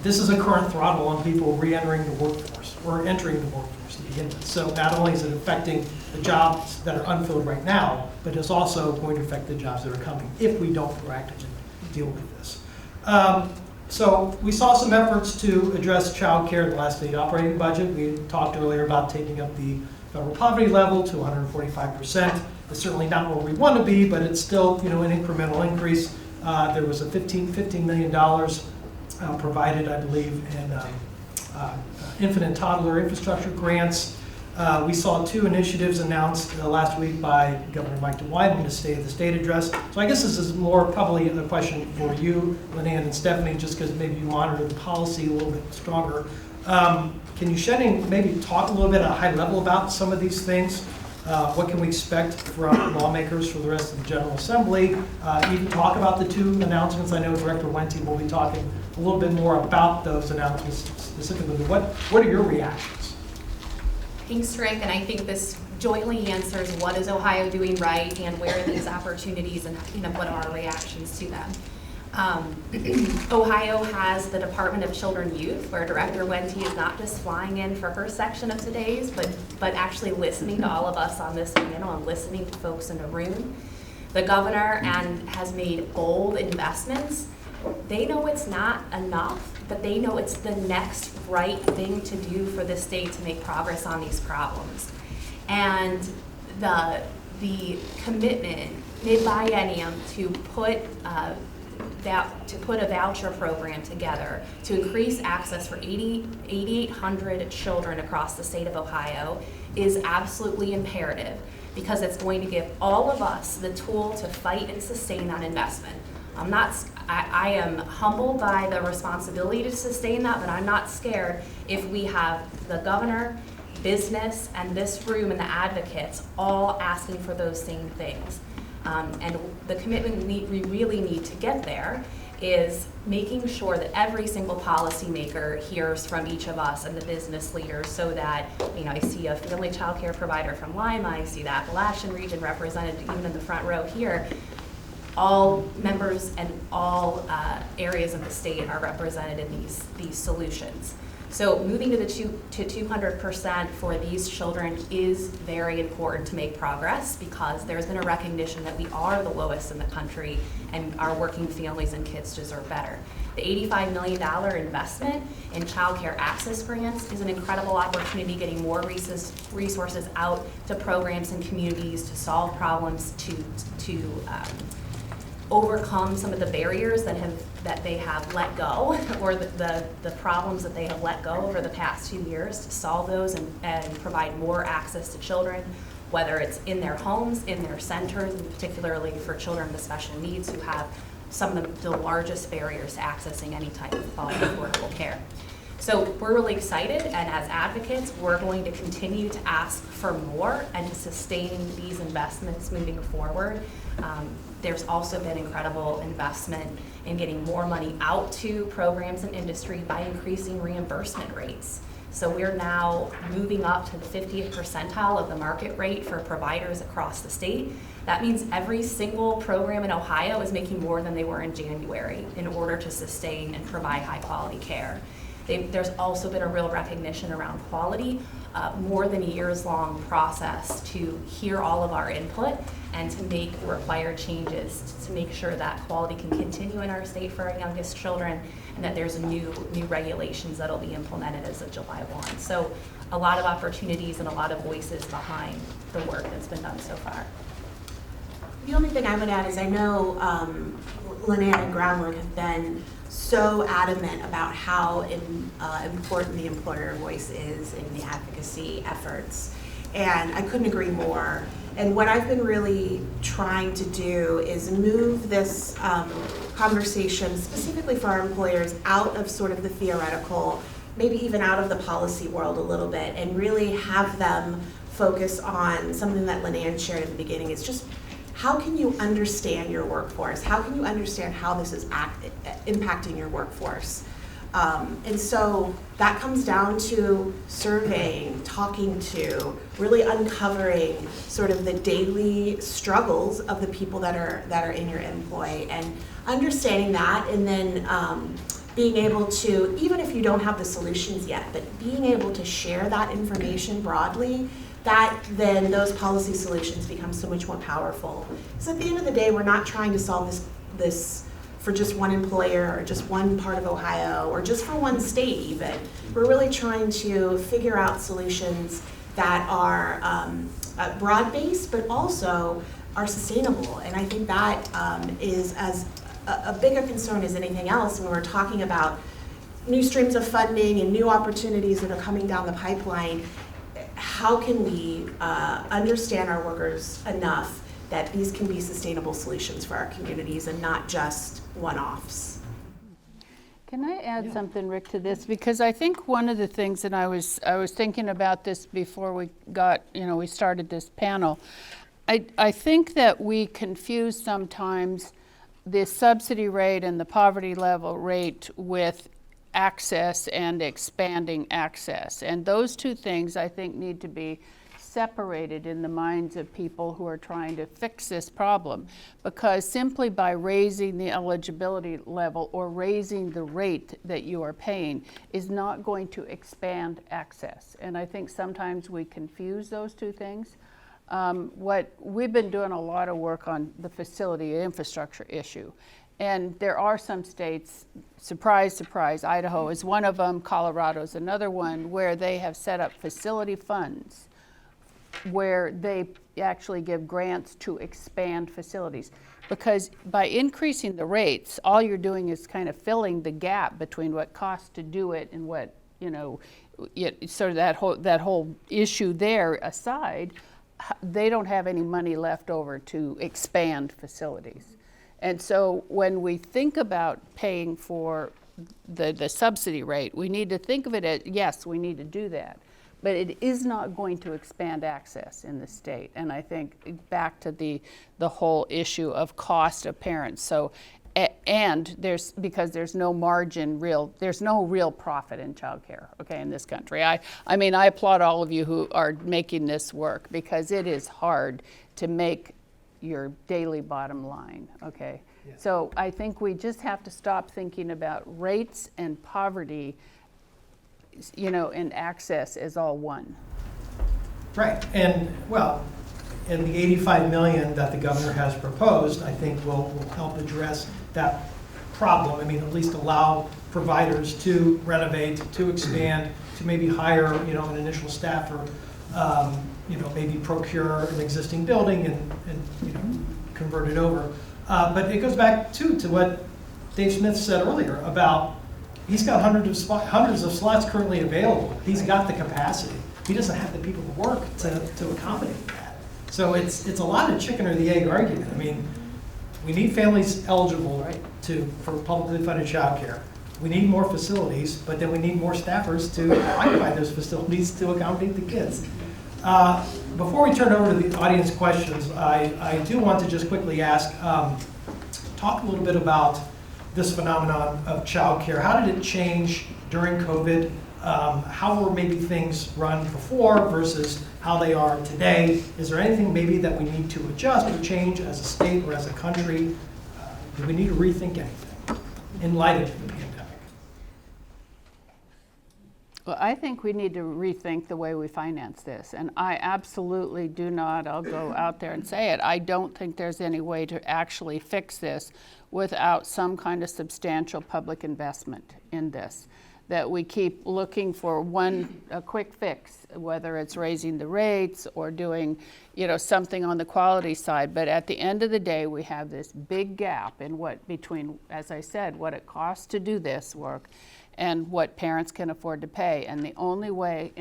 this is a current throttle on people re-entering the workforce or entering the workforce to begin with. So not only is it affecting the jobs that are unfilled right now, but it's also going to affect the jobs that are coming if we don't proactively deal with this. So we saw some efforts to address child care in the last state operating budget. We talked earlier about taking up the federal poverty level to 145%. It's certainly not where we want to be, but it's still, you know, an incremental increase. There was a $15 million provided, I believe, in infant and toddler infrastructure grants. We saw 2 initiatives announced last week by Governor Mike DeWine in his State of the State address. So I guess this is more probably a question for you, Lynanne and Stephanie, just because maybe you monitor the policy a little bit stronger. Can you maybe talk a little bit at a high level about some of these things? What can we expect from lawmakers for the rest of the General Assembly? Even talk about the 2 announcements. I know Director Wente will be talking a little bit more about those announcements specifically. What are your reactions? Thanks, Rick, and I think this jointly answers what is Ohio doing right and where are these opportunities and, you know, what are our reactions to them. Ohio has the Department of Children and Youth, where Director Wente is not just flying in for her section of today's, but actually listening to all of us on this panel and listening to folks in the room. The governor has made bold investments. They know it's not enough, but they know it's the next right thing to do for the state to make progress on these problems. And the commitment mid-biennium to put a voucher program together to increase access for 8,800 children across the state of Ohio is absolutely imperative, because it's going to give all of us the tool to fight and sustain on investment. I am humbled by the responsibility to sustain that, but I'm not scared if we have the governor, business, and this room and the advocates all asking for those same things. And the commitment we really need to get there is making sure that every single policymaker hears from each of us and the business leaders, so that, I see a family child care provider from Lima, I see the Appalachian region represented even in the front row here. All members and all areas of the state are represented in these solutions. So moving to 200% for these children is very important to make progress, because there's been a recognition that we are the lowest in the country and our working families and kids deserve better. The $85 million investment in child care access grants is an incredible opportunity, getting more resources out to programs and communities to solve problems, to overcome some of the barriers that they have let go, or the problems that they have let go over the past 2 years, to solve those and provide more access to children, whether it's in their homes, in their centers, and particularly for children with special needs who have some of the largest barriers to accessing any type of quality affordable care. So we're really excited, and as advocates, we're going to continue to ask for more and to sustain these investments moving forward. There's also been incredible investment in getting more money out to programs and industry by increasing reimbursement rates. So we're now moving up to the 50th percentile of the market rate for providers across the state. That means every single program in Ohio is making more than they were in January in order to sustain and provide high quality care. There's also been a real recognition around quality, more than a years-long process to hear all of our input and to make the required changes to make sure that quality can continue in our state for our youngest children, and that there's new regulations that'll be implemented as of July 1. So a lot of opportunities and a lot of voices behind the work that's been done so far. The only thing I would add is I know Lynanne and Groundwork have been so adamant about how important the employer voice is in the advocacy efforts, and I couldn't agree more. And what I've been really trying to do is move this conversation specifically for our employers out of sort of the theoretical, maybe even out of the policy world a little bit, and really have them focus on something that Lynanne shared at the beginning. It's just, how can you understand your workforce? How can you understand how this is impacting your workforce? And so that comes down to surveying, talking to, really uncovering sort of the daily struggles of the people that are in your employ, and understanding that, and then being able to, even if you don't have the solutions yet, but being able to share that information broadly, that then those policy solutions become so much more powerful. Because at the end of the day, we're not trying to solve this for just one employer or just one part of Ohio or just for one state even. We're really trying to figure out solutions that are broad-based but also are sustainable. And I think that is as a bigger concern as anything else when we're talking about new streams of funding and new opportunities that are coming down the pipeline. How can we understand our workers enough that these can be sustainable solutions for our communities and not just one-offs? Can I add something, Rick, to this? Because I think one of the things, and I was thinking about this before we we started this panel, I think that we confuse sometimes the subsidy rate and the poverty level rate with access and expanding access. And those two things, I think, need to be separated in the minds of people who are trying to fix this problem, because simply by raising the eligibility level or raising the rate that you are paying is not going to expand access. And I think sometimes we confuse those two things. What we've been doing a lot of work on the facility infrastructure issue. And there are some states, surprise, surprise, Idaho is one of them, Colorado is another one, where they have set up facility funds where they actually give grants to expand facilities. Because by increasing the rates, all you're doing is kind of filling the gap between what costs to do it and what, sort of that whole issue there aside, they don't have any money left over to expand facilities. And so when we think about paying for the subsidy rate, we need to think of it as, yes, we need to do that. But it is not going to expand access in the state. And I think back to the whole issue of cost of parents. So, and because there's no there's no real profit in childcare, okay, in this country. I mean, I applaud all of you who are making this work, because it is hard to make your daily bottom line, okay? Yeah. So I think we just have to stop thinking about rates and poverty, and access as all one. Right, and the 85 million that the governor has proposed, I think will help address that problem. I mean, at least allow providers to renovate, to expand, to maybe hire, an initial staffer, maybe procure an existing building and convert it over. But it goes back to what Dave Smith said earlier about he's got hundreds of slots currently available. He's got the capacity. He doesn't have the people to work to accommodate that. So it's a lot of chicken or the egg argument. I mean, we need families eligible for publicly funded childcare. We need more facilities, but then we need more staffers to occupy those facilities to accommodate the kids. Before we turn over to the audience questions, I do want to just quickly ask, talk a little bit about this phenomenon of childcare. How did it change during COVID? How were maybe things run before versus how they are today? Is there anything maybe that we need to adjust or change as a state or as a country? Do we need to rethink anything in light of the pandemic? Well, I think we need to rethink the way we finance this. And I absolutely do not, I'll go out there and say it, I don't think there's any way to actually fix this without some kind of substantial public investment in this. That we keep looking for a quick fix, whether it's raising the rates or doing, something on the quality side. But at the end of the day, we have this big gap in between, as I said, what it costs to do this work and what parents can afford to pay. And the only way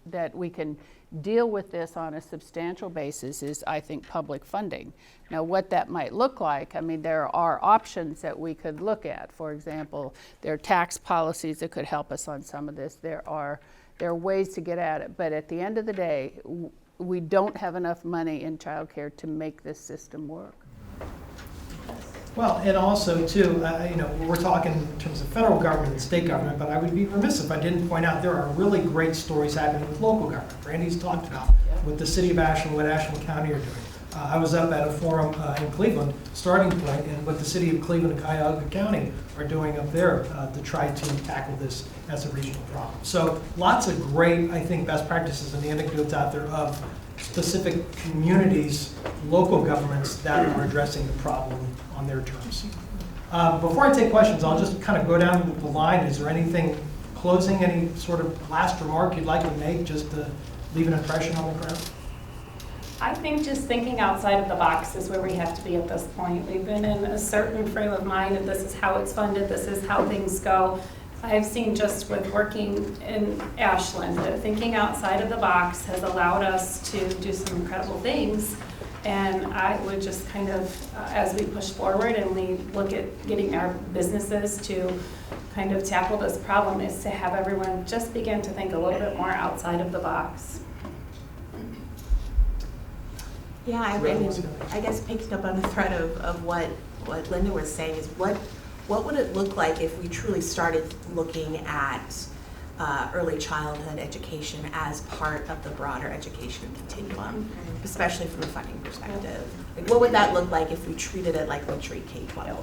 that we can deal with this on a substantial basis is, I think, public funding. Now, what that might look like, I mean, there are options that we could look at. For example, there are tax policies that could help us on some of this. There are ways to get at it. But at the end of the day, we don't have enough money in childcare to make this system work. Well, and also, too, we're talking in terms of federal government and state government, but I would be remiss if I didn't point out there are really great stories happening with local government. Brandy's talked about what the city of Ashland, what Ashland County are doing. I was up at a forum in Cleveland, Starting Point, and what the city of Cleveland and Cuyahoga County are doing up there to try to tackle this as a regional problem. So lots of great, I think, best practices and anecdotes out there of specific communities, local governments that are addressing the problem on their terms. Before I take questions, I'll just kind of go down the line. Is there anything closing, any sort of last remark you'd like to make just to leave an impression on the crowd? I think just thinking outside of the box is where we have to be at this point. We've been in a certain frame of mind that this is how it's funded, this is how things go. I've seen just with working in Ashland that thinking outside of the box has allowed us to do some incredible things. And I would just kind of, as we push forward and we look at getting our businesses to kind of tackle this problem, is to have everyone just begin to think a little bit more outside of the box. Yeah, I guess picking up on the thread of what Linda was saying is what would it look like if we truly started looking at early childhood education as part of the broader education continuum, especially from a funding perspective? Like, what would that look like if we treated it like we treat K-12?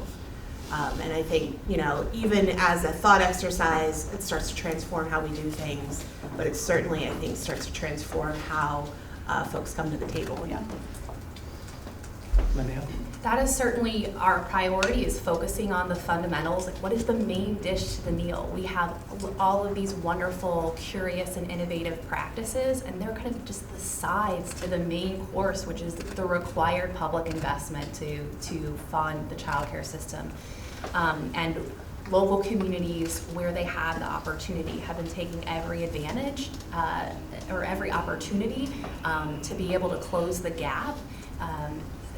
And I think, even as a thought exercise, it starts to transform how we do things, but it certainly, I think, starts to transform how folks come to the table. Yeah. Lynanne? That is certainly our priority, is focusing on the fundamentals. Like, what is the main dish to the meal? We have all of these wonderful, curious, and innovative practices, and they're kind of just the sides to the main course, which is the required public investment to fund the childcare system. And local communities where they have the opportunity have been taking every advantage or every opportunity to be able to close the gap.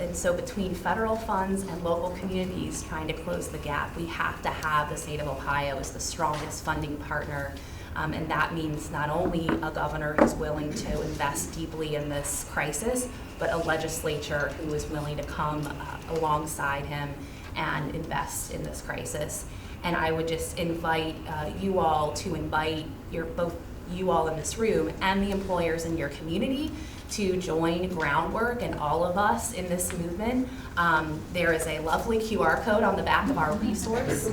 And so between federal funds and local communities trying to close the gap, we have to have the state of Ohio as the strongest funding partner. And that means not only a governor who's willing to invest deeply in this crisis, but a legislature who is willing to come alongside him and invest in this crisis. And I would just invite you all to invite both you all in this room and the employers in your community to join Groundwork and all of us in this movement. There is a lovely QR code on the back of our resource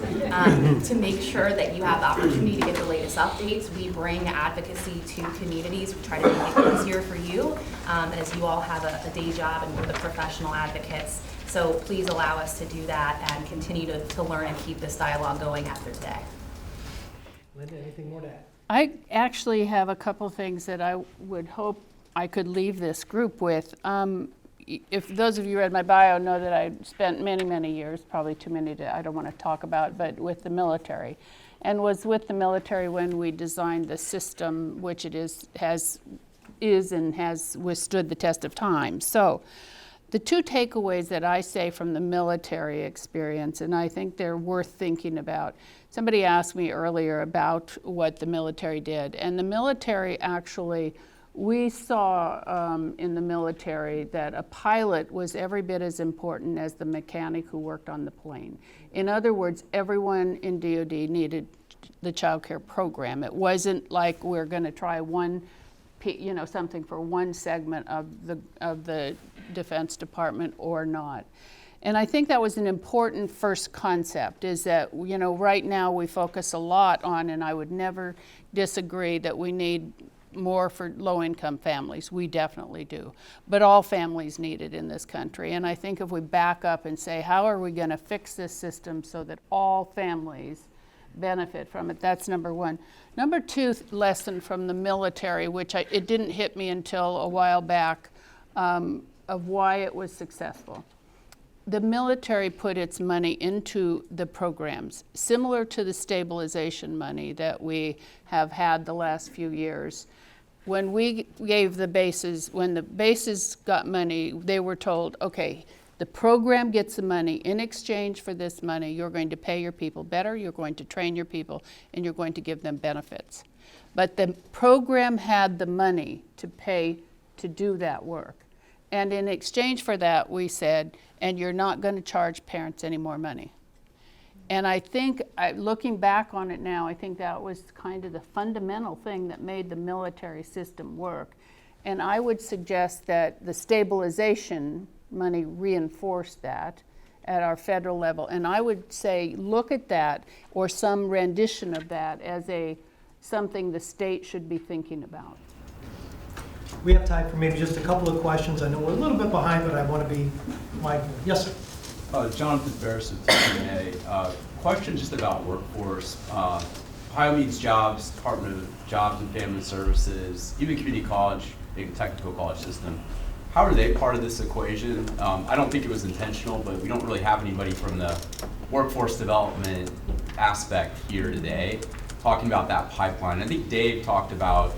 to make sure that you have the opportunity to get the latest updates. We bring advocacy to communities. We try to make it easier for you as you all have a day job and we're the professional advocates. So please allow us to do that and continue to learn and keep this dialogue going after today. Linda, anything more to add? I actually have a couple things that I would hope I could leave this group with. If those of you who read my bio know that I spent many, many years, probably too many I don't want to talk about, but with the military. And was with the military when we designed the system, which it is and has withstood the test of time. So the two takeaways that I say from the military experience, and I think they're worth thinking about. Somebody asked me earlier about what the military did, and the military actually, we saw in the military that a pilot was every bit as important as the mechanic who worked on the plane. In other words, everyone in DoD needed the child care program. It wasn't like we're going to try something for one segment of the Defense Department or not. And I think that was an important first concept, is that, right now we focus a lot on, and I would never disagree that we need more for low-income families. We definitely do. But all families need it in this country. And I think if we back up and say, how are we going to fix this system so that all families benefit from it? That's number one. Number two lesson from the military, which it didn't hit me until a while back, of why it was successful. The military put its money into the programs, similar to the stabilization money that we have had the last few years. When we gave the bases, when the bases got money, they were told, okay, the program gets the money. In exchange for this money, you're going to pay your people better, you're going to train your people, and you're going to give them benefits. But the program had the money to pay to do that work. And in exchange for that, we said, and you're not going to charge parents any more money. And I think, looking back on it now, I think that was kind of the fundamental thing that made the military system work. And I would suggest that the stabilization money reinforced that at our federal level. And I would say, look at that, or some rendition of that, as something the state should be thinking about. We have time for maybe just a couple of questions. I know we're a little bit behind, but I want to be mindful. Yes, sir. Jonathan Barris with TNA. Question just about workforce. Ohio Means Jobs, Department of Jobs and Family Services, even community college, big technical college system. How are they part of this equation? I don't think it was intentional, but we don't really have anybody from the workforce development aspect here today talking about that pipeline. I think Dave talked about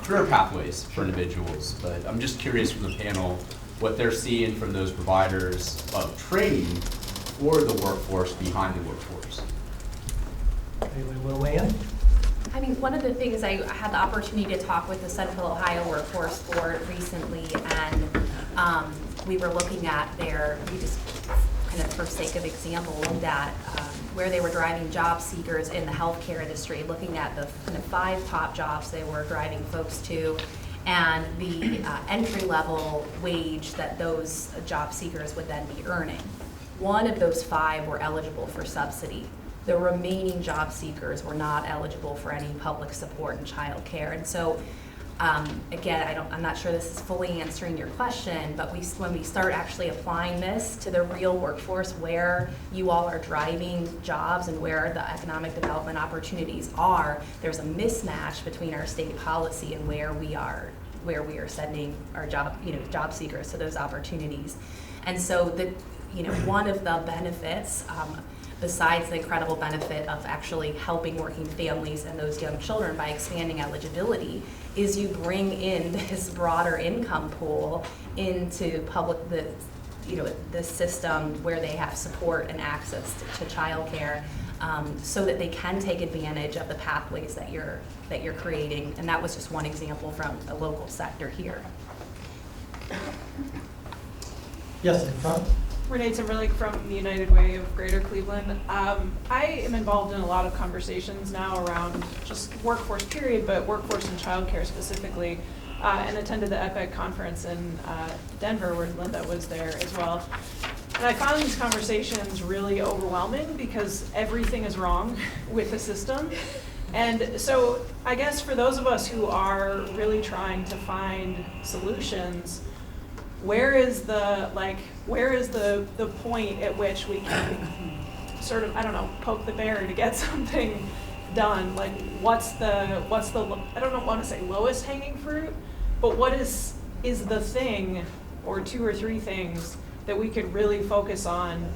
career pathways for individuals, but I'm just curious from the panel what they're seeing from those providers of training for the workforce behind the workforce. Anybody want to weigh in? I mean, one of the things I had the opportunity to talk with the Central Ohio Workforce Board recently, and we were looking at we just kind of for sake of example, looked at where they were driving job seekers in the healthcare industry, looking at the kind of 5 top jobs they were driving folks to, and the entry-level wage that those job seekers would then be earning. One of those 5 were eligible for subsidy. The remaining job seekers were not eligible for any public support in child care. And so, again, I'm not sure this is fully answering your question, but when we start actually applying this to the real workforce where you all are driving jobs and where the economic development opportunities are, there's a mismatch between our state policy and where we are sending our job seekers to those opportunities. And so one of the benefits, besides the incredible benefit of actually helping working families and those young children by expanding eligibility, is you bring in this broader income pool into the system where they have support and access to childcare, so that they can take advantage of the pathways that you're creating. And that was just one example from a local sector here. Yes, in front. Renee Timberlake from the United Way of Greater Cleveland. I am involved in a lot of conversations now around just workforce period, but workforce and childcare specifically, and attended the EPIC conference in Denver where Linda was there as well. And I found these conversations really overwhelming because everything is wrong with the system. And so I guess for those of us who are really trying to find solutions, where is the point at which we can sort of, I don't know, poke the bear to get something done? Like what's the I don't want to say lowest hanging fruit, but what is the thing or two or three things that we could really focus on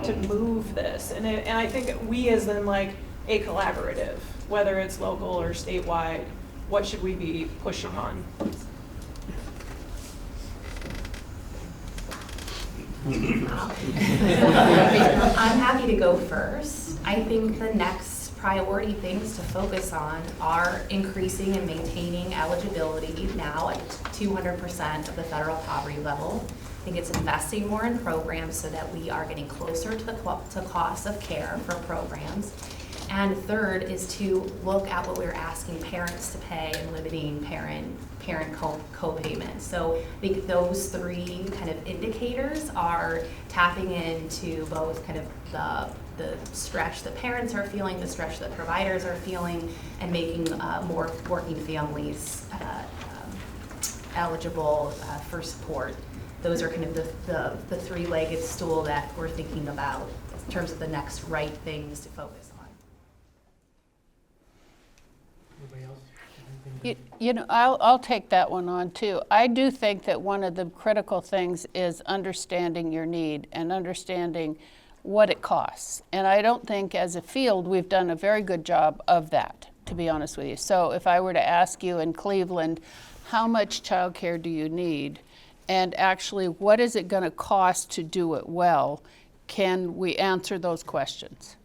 to move this? And I think we as in like a collaborative, whether it's local or statewide, what should we be pushing on? I'm happy to go first. I think the next priority things to focus on are increasing and maintaining eligibility now at 200% of the federal poverty level. I think it's investing more in programs so that we are getting closer to the cost of care for programs. And third is to look at what we're asking parents to pay and limiting parent co-payments. So I think those three kind of indicators are tapping into both kind of the stretch that parents are feeling, the stretch that providers are feeling, and making more working families eligible for support. Those are kind of the three-legged stool that we're thinking about in terms of the next right things to focus on. Anybody else? I'll take that one on too. I do think that one of the critical things is understanding your need and understanding what it costs. And I don't think as a field we've done a very good job of that, to be honest with you. So if I were to ask you in Cleveland, how much childcare do you need? And actually, what is it going to cost to do it well? Can we answer those questions?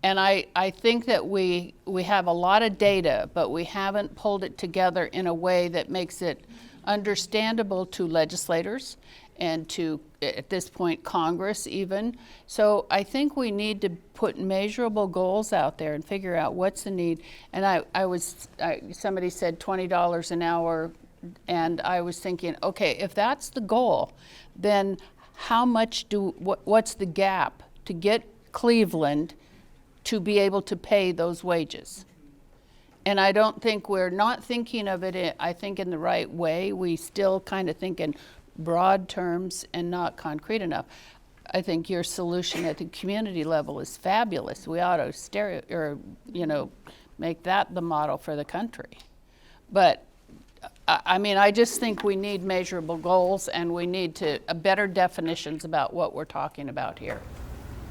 And I think that we have a lot of data, but we haven't pulled it together in a way that makes it understandable to legislators and to, at this point, Congress even. So I think we need to put measurable goals out there and figure out what's the need. And somebody said $20 an hour, and I was thinking, okay, if that's the goal, then how much what's the gap to get Cleveland to be able to pay those wages? And I don't think we're not thinking of it, I think, in the right way. We still kind of think in broad terms and not concrete enough. I think your solution at the community level is fabulous. We ought to make that the model for the country. But I just think we need measurable goals, and we need better definitions about what we're talking about here.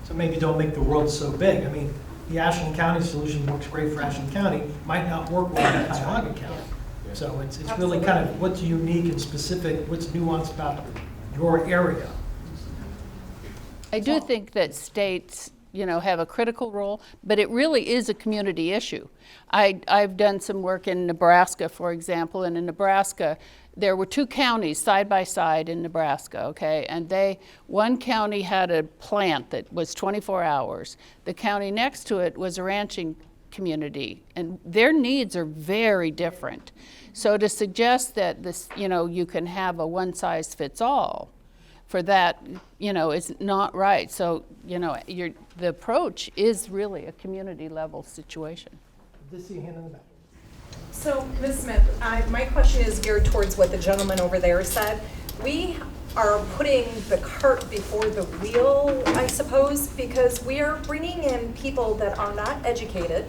So maybe don't make the world so big. I mean, the Ashland County solution works great for Ashland County, might not work well in Cuyahoga County. So it's really kind of what's unique and specific, what's nuanced about your area. I do think that states, have a critical role, but it really is a community issue. I've done some work in Nebraska, for example, and in Nebraska, there were two counties side by side in Nebraska, okay? And one county had a plant that was 24 hours. The county next to it was a ranching community, and their needs are very different. So to suggest that you can have a one-size-fits-all for that, is not right. So, the approach is really a community-level situation. This is your hand in the back. So, Ms. Smith, my question is geared towards what the gentleman over there said. We are putting the cart before the wheel, I suppose, because we are bringing in people that are not educated.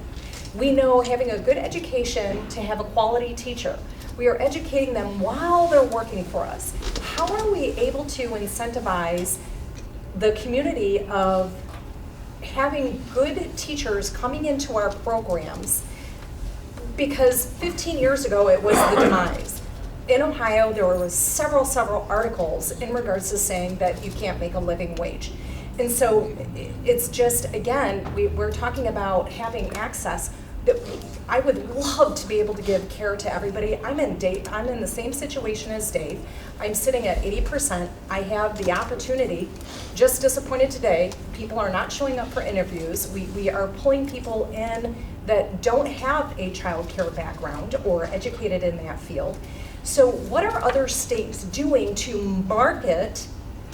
We know having a good education to have a quality teacher. We are educating them while they're working for us. How are we able to incentivize the community of having good teachers coming into our programs? Because 15 years ago, it was the demise. in Ohio, there were several articles in regards to saying that you can't make a living wage. And so it's just, again, we're talking about having access. I would love to be able to give care to everybody. I'm in the same situation as Dave. I'm sitting at 80%. I have the opportunity, just disappointed today, people are not showing up for interviews. We are pulling people in that don't have a child care background or educated in that field. So what are other states doing to market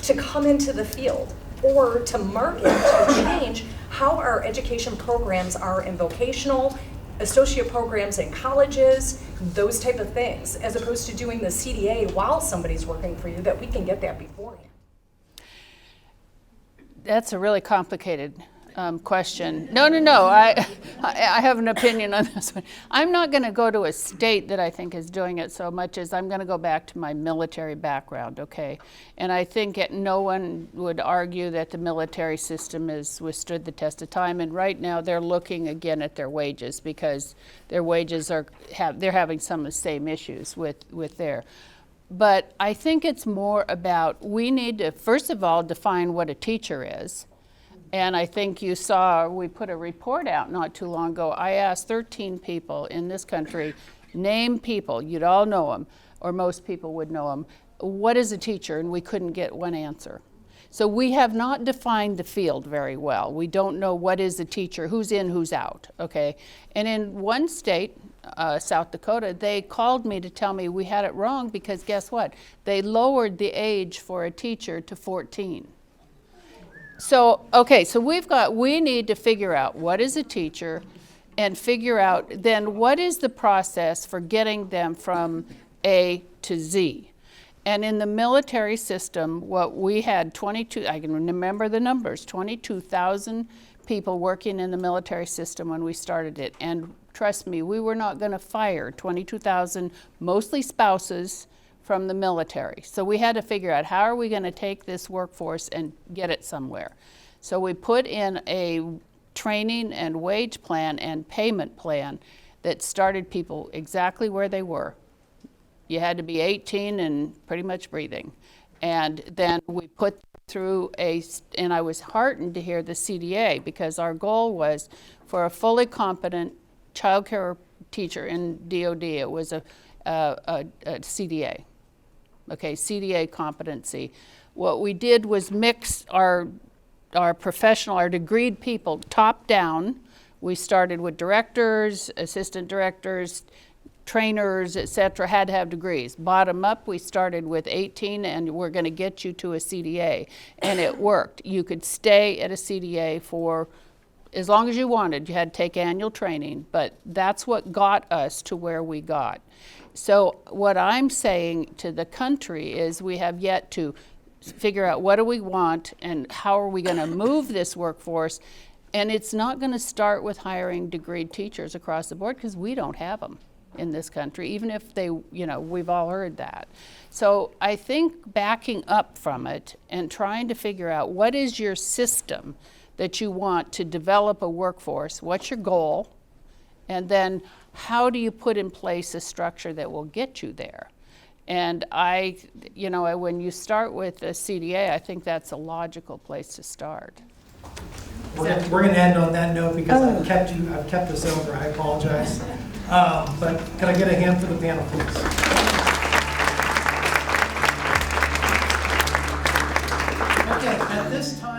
to come into the field, or to market to change how our education programs are in vocational, associate programs in colleges, those type of things, as opposed to doing the CDA while somebody's working for you, that we can get that beforehand? That's a really complicated question. No. I have an opinion on this one. I'm not going to go to a state that I think is doing it so much as I'm going to go back to my military background, okay? And I think no one would argue that the military system has withstood the test of time. And right now they're looking again at their wages, because their wages they're having some of the same issues with their. But I think it's more about, we need to, first of all, define what a teacher is. And I think you saw, we put a report out not too long ago. I asked 13 people in this country, name people, you'd all know them, or most people would know them. What is a teacher? And we couldn't get one answer. So we have not defined the field very well. We don't know what is a teacher, who's in, who's out, okay? And in one state, South Dakota, they called me to tell me we had it wrong, because guess what? They lowered the age for a teacher to 14. So, okay, so we need to figure out what is a teacher, and figure out then what is the process for getting them from A to Z. And in the military system, what we had I can remember the numbers, 22,000 people working in the military system when we started it. And trust me, we were not going to fire 22,000, mostly spouses, from the military. So we had to figure out, how are we going to take this workforce and get it somewhere? So we put in a training and wage plan and payment plan that started people exactly where they were. You had to be 18 and pretty much breathing. And then we put through and I was heartened to hear the CDA, because our goal was for a fully competent child care teacher in DOD. It was a CDA. Okay, CDA competency. What we did was mix our professional, our degreed people top down. We started with directors, assistant directors, trainers, et cetera, had to have degrees. Bottom up, we started with 18, and we're going to get you to a CDA. And it worked. You could stay at a CDA for as long as you wanted. You had to take annual training, but that's what got us to where we got. So what I'm saying to the country is, we have yet to figure out what do we want and how are we going to move this workforce. And it's not going to start with hiring degreed teachers across the board, because we don't have them in this country, even if they, we've all heard that. So I think backing up from it and trying to figure out what is your system that you want to develop a workforce, what's your goal, and then how do you put in place a structure that will get you there? And when you start with a CDA, I think that's a logical place to start. We're going to end on that note, because I've kept this over. I apologize. But can I get a hand for the panel, please? Okay, at this time.